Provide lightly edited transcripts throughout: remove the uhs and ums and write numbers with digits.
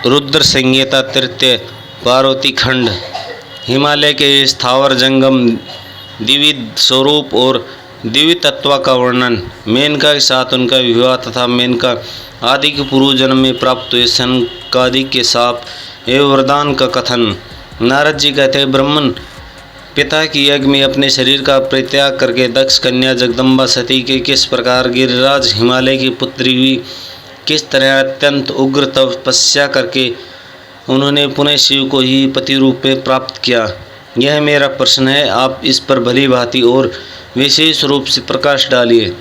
रुद्र संहिता तृतीय पार्वती खंड। हिमालय के स्थावर जंगम द्विविध स्वरूप और द्विविध तत्व का वर्णन। मेनका के साथ उनका विवाह तथा मेनका आदि के पूर्व जन्म में प्राप्त हुए सनकादि के शाप एवं वरदान का कथन। नारद जी कहते हैं, ब्राह्मण पिता की यज्ञ में अपने शरीर का परित्याग करके दक्ष कन्या जगदम्बा सती के किस प्रकार गिरिराज हिमालय की पुत्री हुई, किस तरह अत्यंत उग्र तपस्या करके उन्होंने पुनः शिव को ही पति रूप में प्राप्त किया, यह मेरा प्रश्न है। आप इस पर भली भांति और विशेष रूप से प्रकाश डालिए।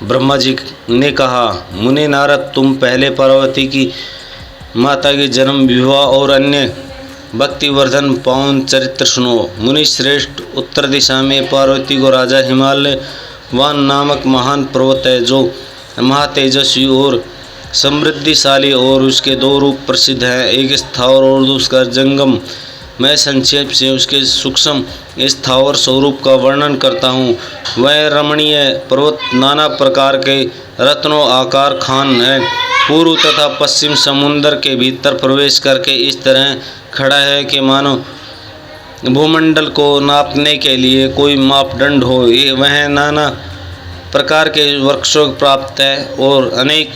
ब्रह्मा जी ने कहा, मुनि नारद, तुम पहले पार्वती की माता के जन्म, विवाह और अन्य भक्तिवर्धन पावन चरित्र सुनो। मुनि श्रेष्ठ, उत्तर दिशा में पार्वती को राजा हिमालयवान नामक महान पर्वत है, जो महातेजस्वी और समृद्धिशाली और उसके दो रूप प्रसिद्ध हैं, एक स्थावर और दूसरा जंगम। मैं संक्षेप से उसके सूक्ष्म स्थावर स्वरूप का वर्णन करता हूँ। वह रमणीय पर्वत नाना प्रकार के रत्नों आकार खान है, पूर्व तथा पश्चिम समुद्र के भीतर प्रवेश करके इस तरह खड़ा है कि मानो भूमंडल को नापने के लिए कोई मापदंड हो। वह नाना प्रकार के वृक्षों प्राप्त है और अनेक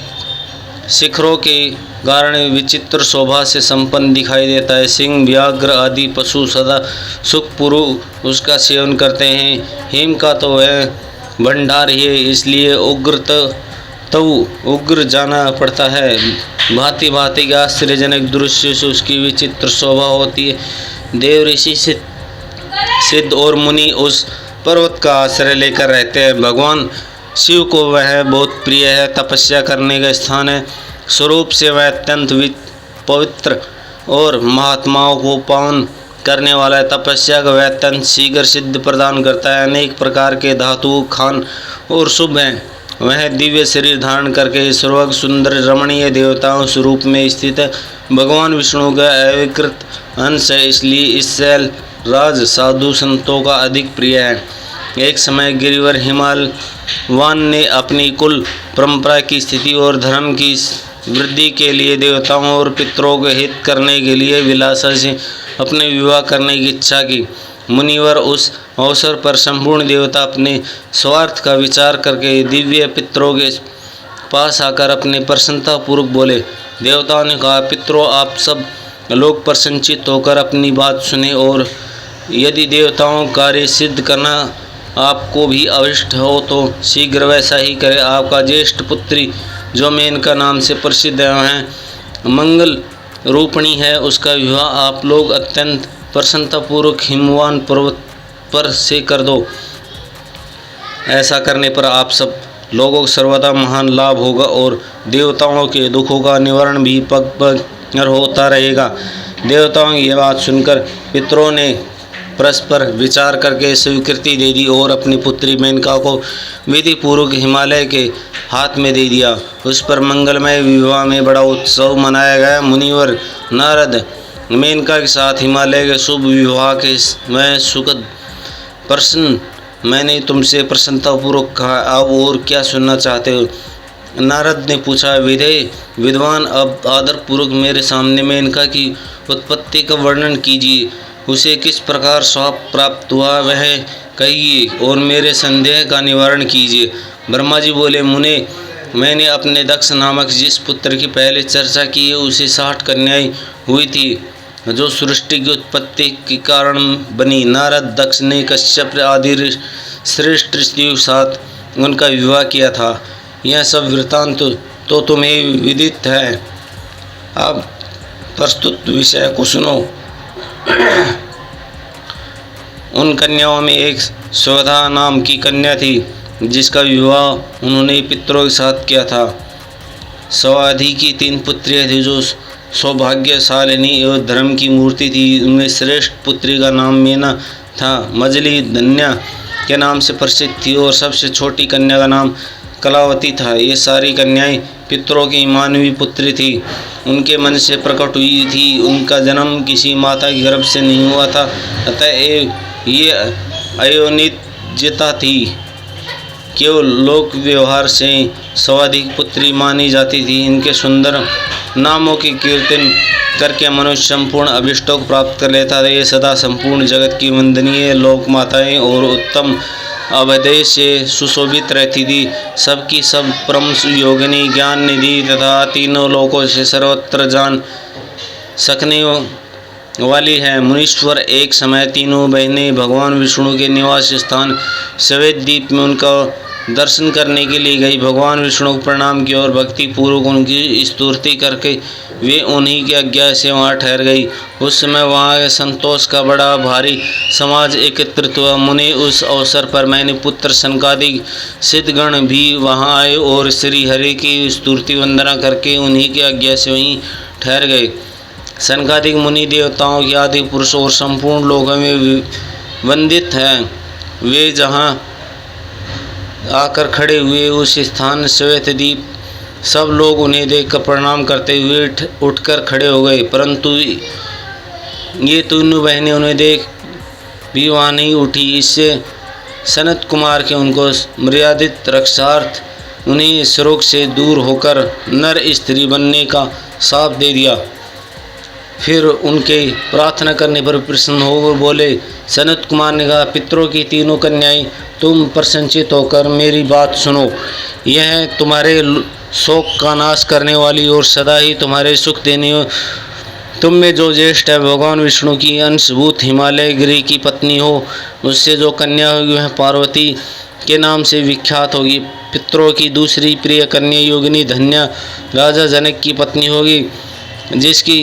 शिखरों के कारण विचित्र शोभा से संपन्न दिखाई देता है। सिंह, व्याघ्र आदि पशु सदा सुखपूर्वक उसका सेवन करते हैं। हिम का तो वह भंडार ही है, इसलिए उग्र जाना पड़ता है। भांति भांति के आश्चर्यजनक दृश्य से उसकी विचित्र शोभा होती है। देव, ऋषि, सिद्ध और मुनि उस पर्वत का आश्रय लेकर रहते हैं। भगवान शिव को वह बहुत प्रिय है, तपस्या करने का स्थान है। स्वरूप से वह अत्यंत पवित्र और महात्माओं को पावन करने वाला है। तपस्या का वह अत्यंत शीघ्र सिद्ध प्रदान करता है। अनेक प्रकार के धातु खान और शुभ हैं। वह दिव्य शरीर धारण करके सर्वज्ञ सुंदर रमणीय देवताओं स्वरूप में स्थित है। भगवान विष्णु का अविकृत अंश है, इसलिए इस शैल राज साधु संतों का अधिक प्रिय है। एक समय गिरिवर हिमालयवान ने अपनी कुल परंपरा की स्थिति और धर्म की वृद्धि के लिए देवताओं और पितरों के हित करने के लिए विलासा से अपने विवाह करने की इच्छा की। मुनिवर उस अवसर पर संपूर्ण देवता अपने स्वार्थ का विचार करके दिव्य पितरों के पास आकर अपने प्रसन्नता पूर्वक बोले। देवताओं ने कहा, पितरों, आप सब लोग प्रसन्नचित्त होकर अपनी बात सुने और यदि देवताओं कार्य सिद्ध करना आपको भी अभिष्ट हो तो शीघ्र वैसा ही करें। आपका ज्येष्ठ पुत्री जो मेनका नाम से प्रसिद्ध है, मंगल रूपणी है, उसका विवाह आप लोग अत्यंत प्रसन्नतापूर्वक हिमवान पर्वत पर से कर दो। ऐसा करने पर आप सब लोगों को सर्वदा महान लाभ होगा और देवताओं के दुखों का निवारण भी पग पग होता रहेगा। देवताओं की यह बात सुनकर पितरों ने परस्पर विचार करके स्वीकृति दे दी और अपनी पुत्री मेनका को विधि पूर्वक हिमालय के हाथ में दे दिया। उस पर मंगलमय विवाह में बड़ा उत्सव मनाया गया। मुनिवर नारद मेनका के साथ हिमालय के शुभ विवाह के मैं सुखद प्रश्न मैंने तुमसे प्रसन्नतापूर्वक कहा, अब और क्या सुनना चाहते हो? नारद ने पूछा, विद्वान, अब आदरपूर्वक मेरे सामने मेनका की उत्पत्ति का वर्णन कीजिए। उसे किस प्रकार शाप प्राप्त हुआ वह कहिए और मेरे संदेह का निवारण कीजिए। ब्रह्मा जी बोले, मुने, मैंने अपने दक्ष नामक जिस पुत्र की पहले चर्चा की है, उसे 60 कन्याएं हुई थी जो सृष्टि की उत्पत्ति के कारण बनी। नारद, दक्ष ने कश्यप आदि श्रेष्ठ ऋषियों के साथ उनका विवाह किया था। यह सब वृत्तांत तो तुम्हें विदित है। अब प्रस्तुत विषय को सुनो। उन कन्याओं में एक स्वधा नाम की कन्या थी, जिसका विवाह उन्होंने पितरों के साथ किया था। स्वधी की 3 पुत्रियां थी जो सौभाग्यशालिनी एवं धर्म की मूर्ति थी। उनमें श्रेष्ठ पुत्री का नाम मीना था, मजली धन्या के नाम से प्रसिद्ध थी और सबसे छोटी कन्या का नाम कलावती था। ये सारी कन्याएं पितरों की मानवी पुत्री थी, उनके मन से प्रकट हुई थी। उनका जन्म किसी माता के गर्भ से नहीं हुआ था, अतः ये अयोनिजता थी। केवल लोक व्यवहार से सर्वाधिक पुत्री मानी जाती थी। इनके सुंदर नामों की कीर्तन करके मनुष्य संपूर्ण अभिष्टों को प्राप्त कर लेता था। ये सदा संपूर्ण जगत की वंदनीय लोक माताएं और उत्तम अवधेय से सुशोभित रहती थी। सबकी सब परम योगिनी, ज्ञान निधि तथा तीनों लोकों से सर्वत्र जान सकने वाली है। मुनीश्वर एक समय तीनों बहनें भगवान विष्णु के निवास स्थान श्वेत द्वीप में उनका दर्शन करने के लिए गई। भगवान विष्णु को प्रणाम किया और भक्ति पूर्वक उनकी स्तुति करके वे उन्हीं की आज्ञा से वहाँ ठहर गई। उस समय वहाँ संतोष का बड़ा भारी समाज एकत्रित हुआ। मुनि उस अवसर पर मैंने पुत्र सनकादिक सिद्धगण भी वहाँ आए और श्री हरि की स्तुति वंदना करके उन्हीं की आज्ञा से वहीं ठहर गए। सनकादिक मुनि देवताओं के आदि पुरुषों और संपूर्ण लोगों में वंदित हैं। वे जहाँ आकर खड़े हुए उस स्थान श्वेत द्वीप, सब लोग उन्हें देखकर प्रणाम करते हुए उठकर खड़े हो गए, परंतु ये तीनों बहनें उन्हें देख भी वहाँ नहीं उठी। इससे सनत कुमार के उनको मर्यादित रक्षार्थ उन्हें इस रोग से दूर होकर नर स्त्री बनने का शाप दे दिया। फिर उनके प्रार्थना करने पर प्रसन्न होकर बोले। सनत कुमार ने कहा, पितरों की तीनों कन्याएं, तुम प्रसन्नचित होकर मेरी बात सुनो। यह तुम्हारे शोक का नाश करने वाली और सदा ही तुम्हारे सुख देने, तुम में जो ज्येष्ठ है भगवान विष्णु की अंशभूत हिमालय गिरी की पत्नी हो, उससे जो कन्या होगी वह पार्वती के नाम से विख्यात होगी। पितरों की दूसरी प्रिय कन्या योगिनी धन्या राजा जनक की पत्नी होगी, जिसकी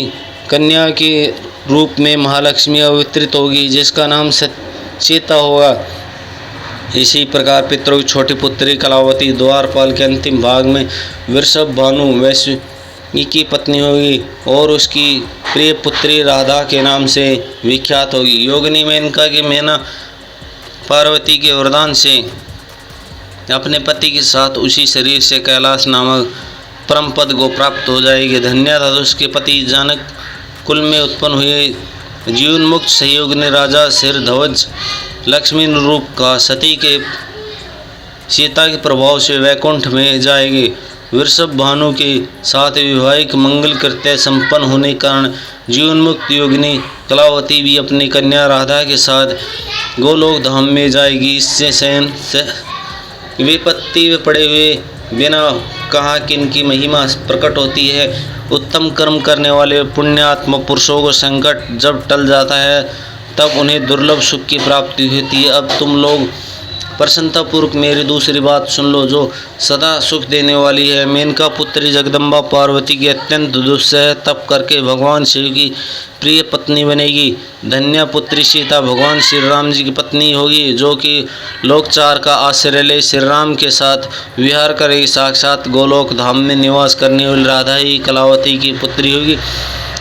कन्या के रूप में महालक्ष्मी अवतरित होगी, जिसका नाम सचेता होगा। इसी प्रकार पितरों की छोटी पुत्री कलावती द्वारपाल के अंतिम भाग में वृषभ भानु वैश्वी की पत्नी होगी और उसकी प्रिय पुत्री राधा के नाम से विख्यात होगी। योगिनी मेनका की मेना पार्वती के वरदान से अपने पति के साथ उसी शरीर से कैलाश नामक परम पद को प्राप्त हो जाएगी। धन्य था उसके पति जनक कुल में उत्पन्न हुए जीवन मुक्त सहयोग ने राजा सिर ध्वज लक्ष्मी रूप का सती के सीता के प्रभाव से वैकुंठ में जाएगी। वृषभ भानु के साथ वैवाहिक मंगल कृत्य संपन्न होने के कारण जीवन मुक्त योगिनी कलावती भी अपनी कन्या राधा के साथ गोलोक धाम में जाएगी। इससे शयन विपत्ति में पड़े हुए बिना कहा कि इनकी महिमा प्रकट होती है। उत्तम कर्म करने वाले पुण्यात्मा पुरुषों को संकट जब टल जाता है तब उन्हें दुर्लभ सुख की प्राप्ति होती है। अब तुम लोग प्रसन्नतापूर्वक मेरी दूसरी बात सुन लो, जो सदा सुख देने वाली है। मेनका पुत्री जगदम्बा पार्वती की अत्यंत दुस्सह तप करके भगवान शिव की प्रिय पत्नी बनेगी। धन्या पुत्री सीता भगवान श्री राम जी की पत्नी होगी, जो कि लोकचार का आश्रय ले श्री राम के साथ विहार करेगी। साक्षात गोलोक धाम में निवास करने वाली राधा ही कलावती की पुत्री होगी।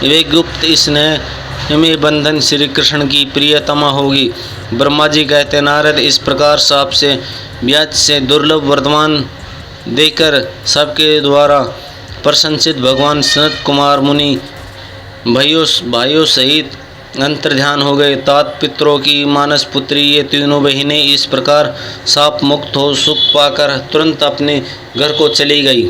वे गुप्त स्नेह में बंधन श्री कृष्ण की प्रियतमा होगी। ब्रह्मा जी कहते, नारद इस प्रकार साप से ब्याज से दुर्लभ वर्तमान देकर सबके द्वारा प्रशंसित भगवान सनत कुमार मुनि भाइयों सहित अंतर्ध्यान हो गए। तात पितरों की मानस पुत्री ये तीनों बहिनें इस प्रकार साप मुक्त हो सुख पाकर तुरंत अपने घर को चली गई।